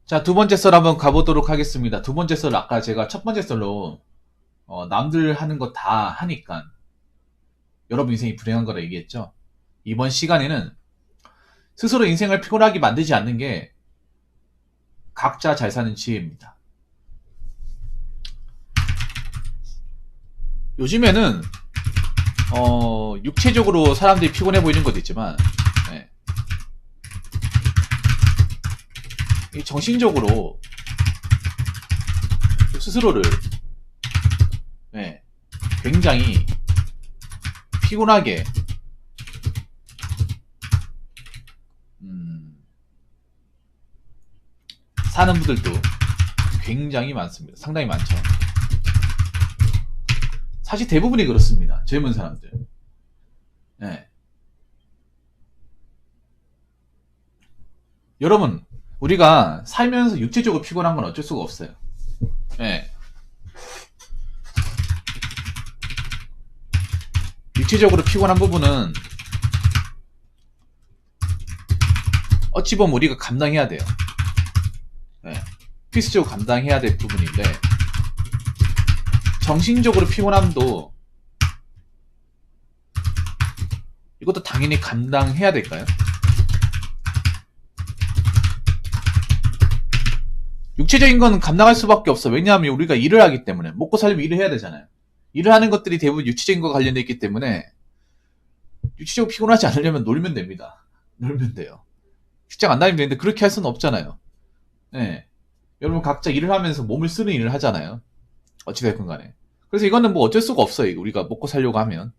자, 두 번째 썰 한번 가보도록 하겠습니다. 두 번째 썰 아까 제가 첫 번째 썰로 남들 하는 거 다 하니까 여러분 인생이 불행한 거라 얘기했죠. 이번 시간에는 스스로 인생을 피곤하게 만들지 않는 게 각자 잘 사는 지혜입니다. 요즘에는 육체적으로 사람들이 피곤해 보이는 것도 있지만 네. 정신적으로 스스로를 네. 굉장히 피곤하게 사는 분들도 굉장히 많습니다. 상당히 많죠. 사실 대부분이 그렇습니다. 젊은 사람들. 네. 여러분, 우리가 살면서 육체적으로 피곤한 건 어쩔 수가 없어요. 네. 육체적으로 피곤한 부분은 어찌 보면 우리가 감당해야 돼요. 네. 필수적으로 감당해야 될 부분인데 정신적으로 피곤함도 이것도 당연히 감당해야 될까요? 육체적인 건 감당할 수밖에 없어. 왜냐하면 우리가 일을 하기 때문에 먹고 살려면 일을 해야 되잖아요. 일을 하는 것들이 대부분 육체적인 것과 관련되어 있기 때문에 육체적으로 피곤하지 않으려면 놀면 됩니다. 놀면 돼요. 직장 안 다니면 되는데 그렇게 할 수는 없잖아요. 네. 여러분 각자 일을 하면서 몸을 쓰는 일을 하잖아요. 어찌됐건 간에. 그래서 이거는 뭐 어쩔 수가 없어요. 우리가 먹고 살려고 하면.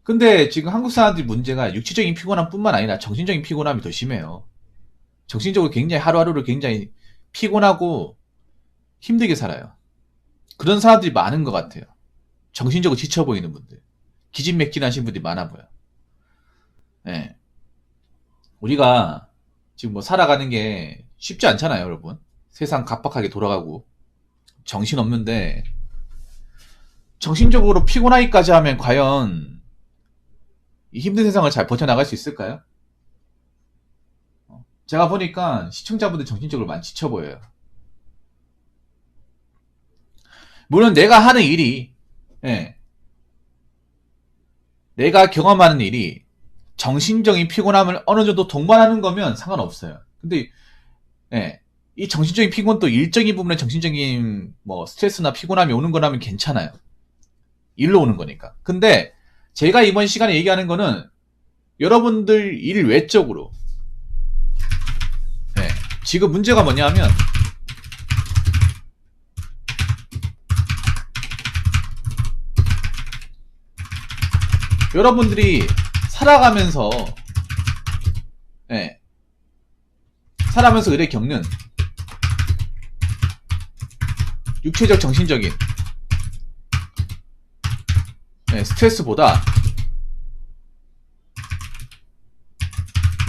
근데 지금 한국 사람들이 문제가 육체적인 피곤함 뿐만 아니라 정신적인 피곤함이 더 심해요. 정신적으로 굉장히 하루하루를 굉장히 피곤하고 힘들게 살아요. 그런 사람들이 많은 것 같아요. 정신적으로 지쳐 보이는 분들. 기진맥진하신 분들이 많아 보여. 네. 우리가 지금 뭐 살아가는 게 쉽지 않잖아요, 여러분. 세상 각박하게 돌아가고 정신없는데 정신적으로 피곤하기까지 하면 과연 이 힘든 세상을 잘 버텨나갈 수 있을까요? 제가 보니까 시청자분들 정신적으로 많이 지쳐 보여요. 물론 내가 하는 일이 예, 내가 경험하는 일이 정신적인 피곤함을 어느 정도 동반하는 거면 상관없어요. 근데 예, 이 정신적인 피곤도 일정인 부분에 정신적인 뭐 스트레스나 피곤함이 오는 거라면 괜찮아요. 일로 오는 거니까. 근데 제가 이번 시간에 얘기하는 거는 여러분들 일 외적으로 예, 지금 문제가 뭐냐면 여러분들이 살아가면서 예, 살아가면서 의뢰 겪는 육체적 정신적인 예, 스트레스보다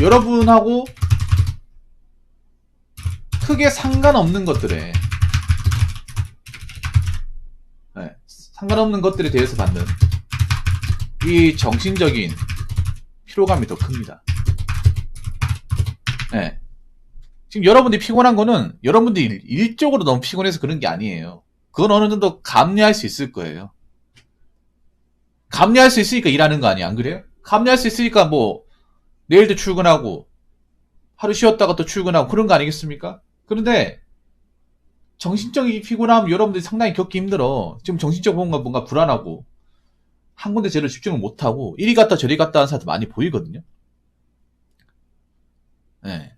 여러분하고 크게 상관없는 것들에 예, 상관없는 것들에 대해서 받는 이 정신적인 피로감이 더 큽니다. 예. 지금 여러분들이 피곤한 거는 여러분들이 일적으로 너무 피곤해서 그런 게 아니에요. 그건 어느 정도 감내할 수 있을 거예요. 감내할 수 있으니까 일하는 거 아니야, 안 그래요? 감내할 수 있으니까 뭐 내일도 출근하고 하루 쉬었다가 또 출근하고 그런 거 아니겠습니까? 그런데 정신적인 피곤함 여러분들이 상당히 겪기 힘들어. 지금 정신적으로 뭔가 불안하고 한 군데 제대로 집중을 못하고 이리 갔다 저리 갔다 하는 사람들 많이 보이거든요. 네.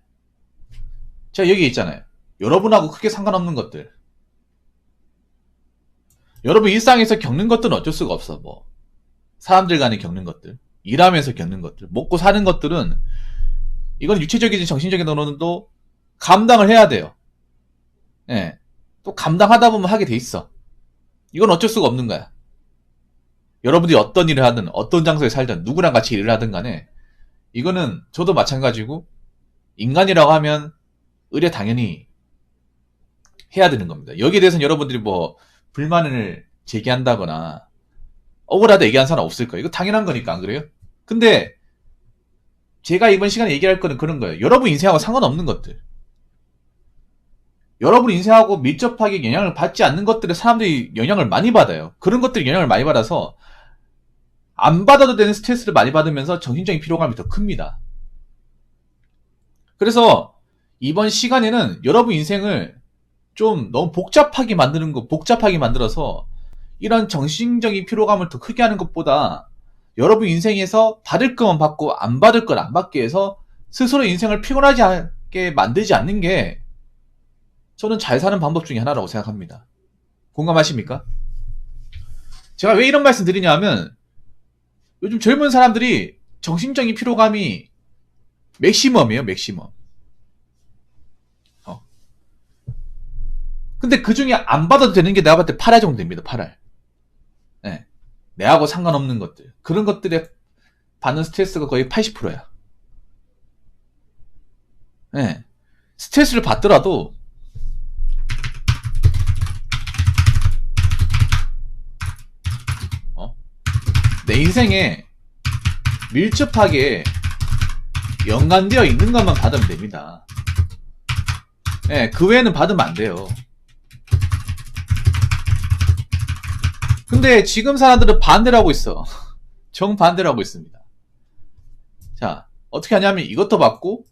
제가 여기 있잖아요. 여러분하고 크게 상관없는 것들. 여러분 일상에서 겪는 것들은 어쩔 수가 없어. 뭐 사람들 간에 겪는 것들, 일하면서 겪는 것들, 먹고 사는 것들은 이건 육체적이든 정신적인 언어도 감당을 해야 돼요. 예. 또 감당하다 보면 하게 돼 있어. 이건 어쩔 수가 없는 거야. 여러분들이 어떤 일을 하든 어떤 장소에 살든 누구랑 같이 일을 하든 간에 이거는 저도 마찬가지고 인간이라고 하면 의뢰 당연히 해야 되는 겁니다. 여기에 대해서는 여러분들이 뭐 불만을 제기한다거나 억울하다 얘기한 사람 없을 거예요. 이거 당연한 거니까, 안 그래요? 근데 제가 이번 시간에 얘기할 거는 그런 거예요. 여러분 인생하고 상관없는 것들. 여러분 인생하고 밀접하게 영향을 받지 않는 것들에 사람들이 영향을 많이 받아요. 그런 것들이 영향을 많이 받아서 안 받아도 되는 스트레스를 많이 받으면서 정신적인 피로감이 더 큽니다. 그래서 이번 시간에는 여러분 인생을 좀 너무 복잡하게 만들어서 이런 정신적인 피로감을 더 크게 하는 것보다 여러분 인생에서 받을 것만 받고 안 받을 걸 안 받게 해서 스스로 인생을 피곤하지 않게 만들지 않는 게 저는 잘 사는 방법 중에 하나라고 생각합니다. 공감하십니까? 제가 왜 이런 말씀 드리냐 하면 요즘 젊은 사람들이 정신적인 피로감이 맥시멈이에요, 맥시멈. 근데 그 중에 안 받아도 되는 게 내가 봤을 때 8할 정도 됩니다, 8할. 네. 내하고 상관없는 것들. 그런 것들에 받는 스트레스가 거의 80%야. 네. 스트레스를 받더라도, 내 인생에 밀접하게 연관되어 있는 것만 받으면 됩니다. 네, 그 외에는 받으면 안 돼요. 근데 지금 사람들은 반대로 하고 있어. 정반대로 하고 있습니다. 자, 어떻게 하냐면 이것도 받고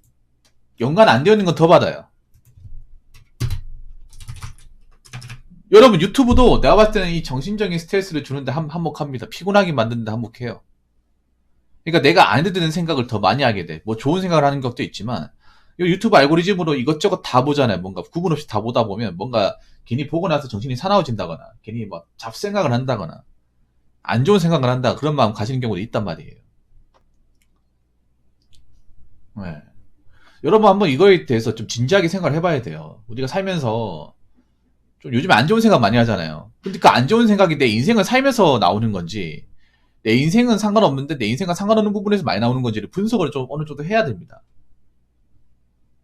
연관 안 되어 있는 건 더 받아요. 여러분 유튜브도 내가 봤을 때는 이 정신적인 스트레스를 주는데 한몫합니다. 피곤하게 만드는데 한몫해요. 그러니까 내가 안 해도 되는 생각을 더 많이 하게 돼. 뭐 좋은 생각을 하는 것도 있지만 유튜브 알고리즘으로 이것저것 다 보잖아요. 뭔가 구분 없이 다 보다 보면 뭔가 괜히 보고 나서 정신이 사나워진다거나 괜히 막 잡생각을 한다거나 안 좋은 생각을 한다 그런 마음 가지는 경우도 있단 말이에요. 네. 여러분 한번 이거에 대해서 좀 진지하게 생각을 해봐야 돼요. 우리가 살면서 좀 요즘 안 좋은 생각 많이 하잖아요. 근데 그 안 좋은 생각이 내 인생을 살면서 나오는 건지 내 인생은 상관없는데 내 인생과 상관없는 부분에서 많이 나오는 건지를 분석을 좀 어느 정도 해야 됩니다.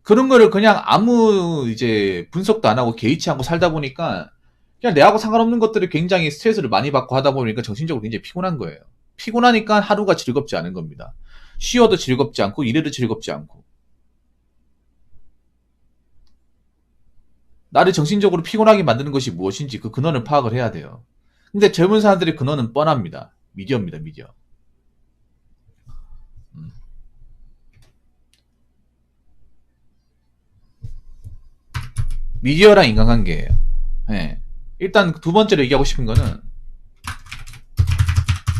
그런 거를 그냥 아무 이제 분석도 안 하고 개의치 않고 살다 보니까 그냥 내하고 상관없는 것들을 굉장히 스트레스를 많이 받고 하다 보니까 정신적으로 굉장히 피곤한 거예요. 피곤하니까 하루가 즐겁지 않은 겁니다. 쉬어도 즐겁지 않고 일해도 즐겁지 않고 나를 정신적으로 피곤하게 만드는 것이 무엇인지 그 근원을 파악을 해야 돼요. 근데 젊은 사람들의 근원은 뻔합니다. 미디어입니다, 미디어. 미디어랑 인간관계예요. 네. 일단 두 번째로 얘기하고 싶은 거는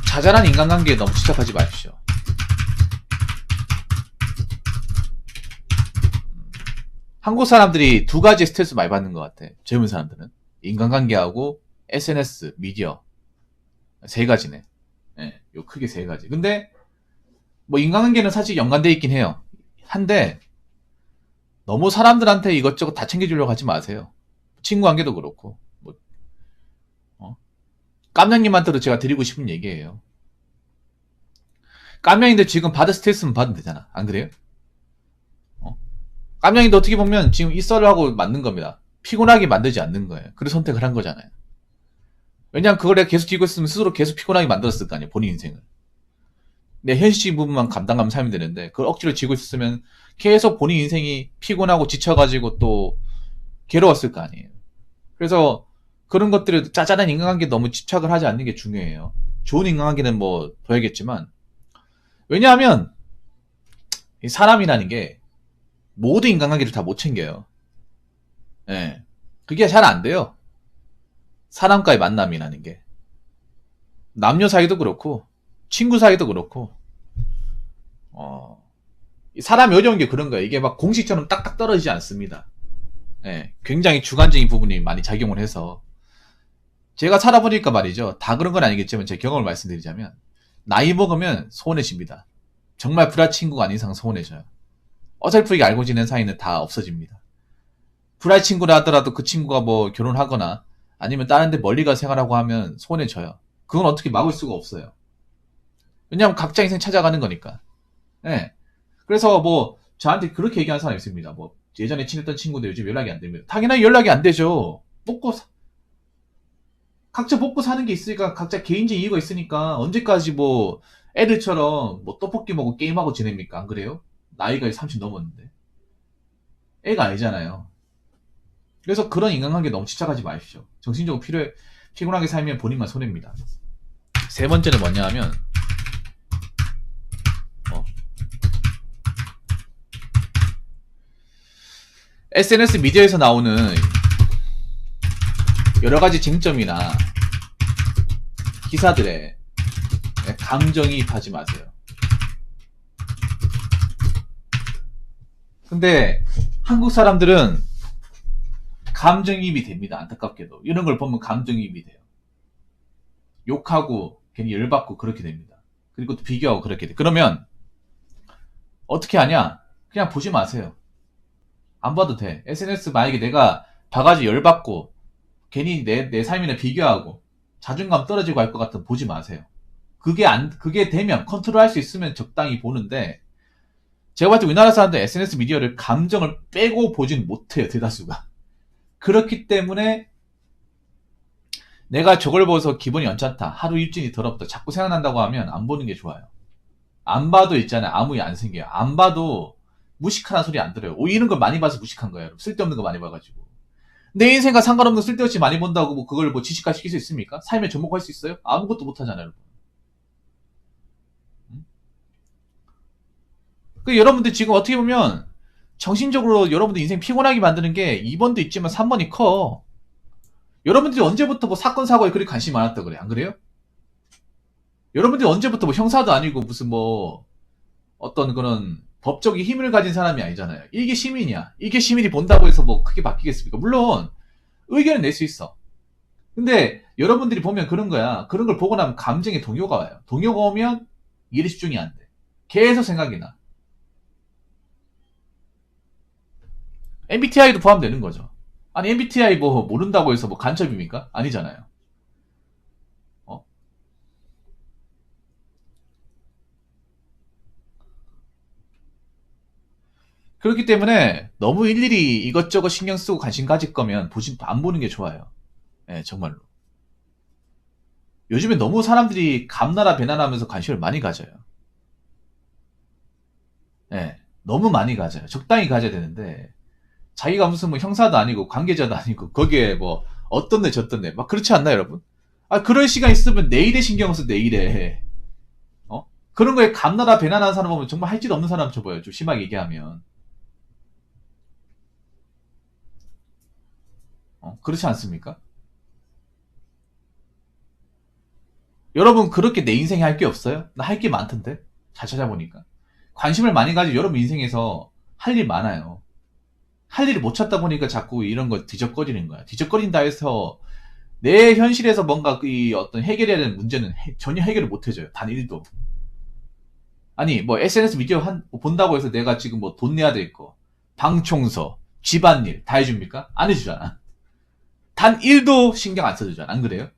자잘한 인간관계에 너무 집착하지 마십시오. 한국 사람들이 두 가지 스트레스 많이 받는 것 같아. 젊은 사람들은 인간관계하고 SNS, 미디어 세 가지네. 네, 요 크게 세 가지. 근데 뭐 인간관계는 사실 연관돼 있긴 해요. 한데 너무 사람들한테 이것저것 다 챙겨주려고 하지 마세요. 친구 관계도 그렇고 뭐 깜냥님한테도 제가 드리고 싶은 얘기예요. 깜냥인데 지금 받을 스트레스는 받으면 되잖아. 안 그래요? 깜냥이도 어떻게 보면 지금 이 썰을 하고 만든 겁니다. 피곤하게 만들지 않는 거예요. 그래서 선택을 한 거잖아요. 왜냐면 그걸 내가 계속 쥐고 있으면 스스로 계속 피곤하게 만들었을 거 아니에요. 본인 인생을. 내 현실 부분만 감당하면 살면 되는데 그걸 억지로 쥐고 있었으면 계속 본인 인생이 피곤하고 지쳐가지고 또 괴로웠을 거 아니에요. 그래서 그런 것들을 짜잘한 인간관계에 너무 집착을 하지 않는 게 중요해요. 좋은 인간관계는 뭐 둬야겠지만 왜냐하면 사람이라는 게 모든 인간관계를 다 못 챙겨요. 예. 그게 잘 안 돼요. 사람과의 만남이라는 게. 남녀 사이도 그렇고, 친구 사이도 그렇고, 사람이 어려운 게 그런 거예요. 이게 막 공식처럼 딱딱 떨어지지 않습니다. 예. 굉장히 주관적인 부분이 많이 작용을 해서. 제가 살아보니까 말이죠. 다 그런 건 아니겠지만 제 경험을 말씀드리자면, 나이 먹으면 소원해집니다. 정말 불알 친구가 아닌 이상 소원해져요. 어설프게 알고 지낸 사이는 다 없어집니다. 불알 친구라 하더라도 그 친구가 뭐 결혼하거나 아니면 다른 데 멀리 가 생활하고 하면 손해져요. 그건 어떻게 막을 수가 없어요. 왜냐하면 각자 인생 찾아가는 거니까. 네. 그래서 뭐 저한테 그렇게 얘기하는 사람이 있습니다. 뭐 예전에 친했던 친구들 요즘 연락이 안 됩니다. 당연히 연락이 안 되죠. 각자 먹고 사는 게 있으니까 각자 개인적 이유가 있으니까 언제까지 뭐 애들처럼 뭐 떡볶이 먹고 게임하고 지냅니까? 안 그래요? 나이가 30 넘었는데. 애가 아니잖아요. 그래서 그런 인간관계 너무 집착하지 마십시오. 정신적으로 피곤하게 살면 본인만 손해입니다. 세 번째는 뭐냐 하면 SNS 미디어에서 나오는 여러가지 쟁점이나 기사들에 감정이입하지 마세요. 근데 한국 사람들은 감정이입이 됩니다. 안타깝게도. 이런 걸 보면 감정이입이 돼요. 욕하고 괜히 열받고 그렇게 됩니다. 그리고 또 비교하고 그렇게 돼. 그러면 어떻게 하냐? 그냥 보지 마세요. 안 봐도 돼. SNS 만약에 내가 봐가지고 열받고 괜히 내 삶이나 비교하고 자존감 떨어지고 할 것 같으면 보지 마세요. 그게 되면 컨트롤 할 수 있으면 적당히 보는데 제가 봤을 때 우리나라 사람들 SNS 미디어를 감정을 빼고 보진 못해요. 대다수가. 그렇기 때문에 내가 저걸 보고서 기분이 언짢다. 하루 일진이 더럽다. 자꾸 생각난다고 하면 안 보는 게 좋아요. 안 봐도 있잖아요. 아무 일 안 생겨요. 안 봐도 무식하다는 소리 안 들어요. 이런 걸 많이 봐서 무식한 거예요. 여러분. 쓸데없는 거 많이 봐가지고. 내 인생과 상관없는 쓸데없이 많이 본다고 뭐 그걸 뭐 지식화 시킬 수 있습니까? 삶에 접목할 수 있어요? 아무것도 못 하잖아요. 여러분. 그 여러분들 지금 어떻게 보면 정신적으로 여러분들 인생 피곤하게 만드는 게 2번도 있지만 3번이 커. 여러분들이 언제부터 뭐 사건 사고에 그렇게 관심이 많았다 그래? 안 그래요? 여러분들이 언제부터 뭐 형사도 아니고 무슨 뭐 어떤 그런 법적인 힘을 가진 사람이 아니잖아요. 이게 시민이야. 이게 시민이 본다고 해서 뭐 크게 바뀌겠습니까? 물론 의견을 낼 수 있어. 근데 여러분들이 보면 그런 거야. 그런 걸 보고 나면 감정에 동요가 와요. 동요가 오면 일에 집중이 안 돼. 계속 생각이 나. MBTI도 포함되는 거죠. 아니 MBTI 뭐 모른다고 해서 뭐 간첩입니까? 아니잖아요. 어? 그렇기 때문에 너무 일일이 이것저것 신경 쓰고 관심 가질 거면 안 보는 게 좋아요. 예, 정말로. 요즘에 너무 사람들이 감나라 배나라하면서 관심을 많이 가져요. 예, 너무 많이 가져요. 적당히 가져야 되는데 자기가 무슨 뭐 형사도 아니고 관계자도 아니고 거기에 뭐 어떤 애 저떤 애 막 그렇지 않나요, 여러분? 아 그런 시간 있으면 내일에 신경 써 내일에. 그런 거에 감나라 배나라는 사람 보면 정말 할 짓 없는 사람 쳐봐요. 좀 심하게 얘기하면. 그렇지 않습니까? 여러분 그렇게 내 인생에 할 게 없어요? 나 할 게 많던데? 잘 찾아보니까. 관심을 많이 가지고 여러분 인생에서 할 일 많아요. 할 일을 못 찾다 보니까 자꾸 이런 거 뒤적거리는 거야. 뒤적거린다 해서 내 현실에서 뭔가 이 어떤 해결해야 되는 문제는 전혀 해결을 못 해줘요. 단 1도. 아니 뭐 SNS 미디어 본다고 해서 내가 지금 뭐 돈 내야 될 거, 방 청소, 집안일 다 해줍니까? 안 해주잖아. 단 1도 신경 안 써주잖아. 안 그래요?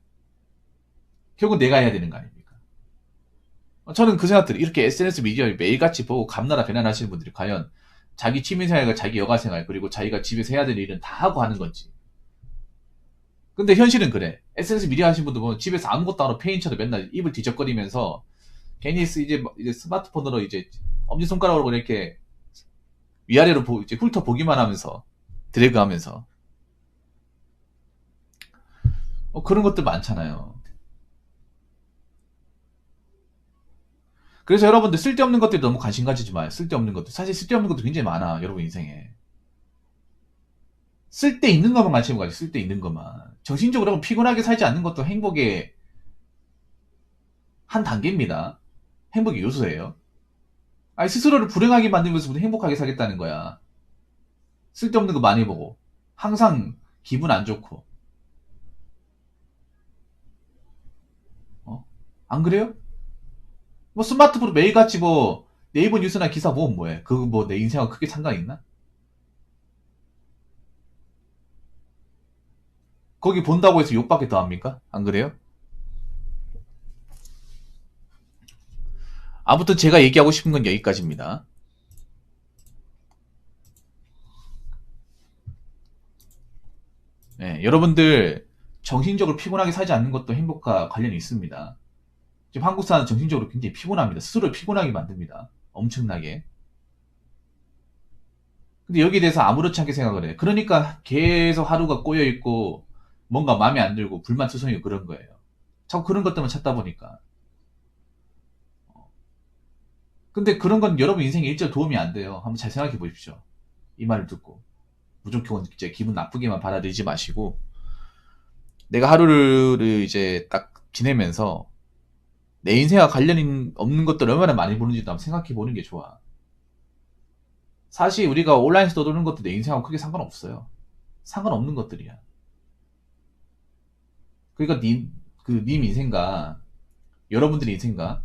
결국 내가 해야 되는 거 아닙니까? 저는 그 생각들이 이렇게 SNS 미디어 매일같이 보고 감나라 배나라 하시는 분들이 과연 자기 취미생활과 자기 여가생활 그리고 자기가 집에서 해야 될 일은 다 하고 하는 건지. 근데 현실은 그래. SNS 미디어 하시는 분들 보면 집에서 아무것도 안 하고 페인처럼 맨날 입을 뒤적거리면서 괜히 이제 스마트폰으로 이제 엄지손가락으로 이렇게 위아래로 이제 훑어보기만 하면서 드래그 하면서 그런 것들 많잖아요. 그래서 여러분들 쓸데없는 것들이 너무 관심 가지지 마요. 쓸데없는 것들. 사실 쓸데없는 것도 굉장히 많아. 여러분 인생에. 쓸데있는 것만 관심 가지. 쓸데있는 것만. 정신적으로 피곤하게 살지 않는 것도 행복의 한 단계입니다. 행복의 요소예요. 아니 스스로를 불행하게 만들면서 행복하게 살겠다는 거야. 쓸데없는 거 많이 보고 항상 기분 안 좋고 안 그래요? 뭐 스마트폰 매일같이 뭐 네이버 뉴스나 기사 보면 뭐해? 그거 뭐 내 인생하고 크게 상관 있나? 거기 본다고 해서 욕밖에 더 합니까? 안 그래요? 아무튼 제가 얘기하고 싶은 건 여기까지입니다. 네, 여러분들 정신적으로 피곤하게 살지 않는 것도 행복과 관련이 있습니다. 지금 한국 사람은 정신적으로 굉장히 피곤합니다. 스스로를 피곤하게 만듭니다. 엄청나게. 근데 여기에 대해서 아무렇지 않게 생각을 해. 그러니까 계속 하루가 꼬여있고, 뭔가 마음에 안 들고, 불만투성이고 그런 거예요. 자꾸 그런 것들만 찾다 보니까. 근데 그런 건 여러분 인생에 일절 도움이 안 돼요. 한번 잘 생각해 보십시오. 이 말을 듣고. 무조건 이제 기분 나쁘게만 받아들이지 마시고, 내가 하루를 이제 딱 지내면서, 내 인생과 관련이 없는 것들 얼마나 많이 보는지도 한번 생각해 보는 게 좋아. 사실 우리가 온라인에서 떠도는 것도 내 인생하고 크게 상관없어요. 상관없는 것들이야. 그러니까 님 인생과 여러분들의 인생과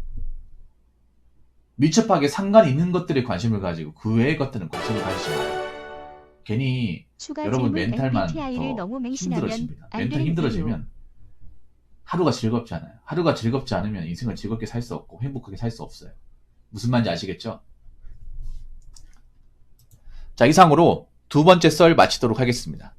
밀접하게 상관이 있는 것들에 관심을 가지고 그 외의 것들은 관심을 가지지 마요. 괜히 추가 여러분 질문 멘탈만 MBTI를 더 너무 맹신하면 힘들어집니다. 안 멘탈 되는 힘들어지면 하루가 즐겁지 않아요. 하루가 즐겁지 않으면 인생을 즐겁게 살 수 없고 행복하게 살 수 없어요. 무슨 말인지 아시겠죠? 자, 이상으로 두 번째 썰 마치도록 하겠습니다.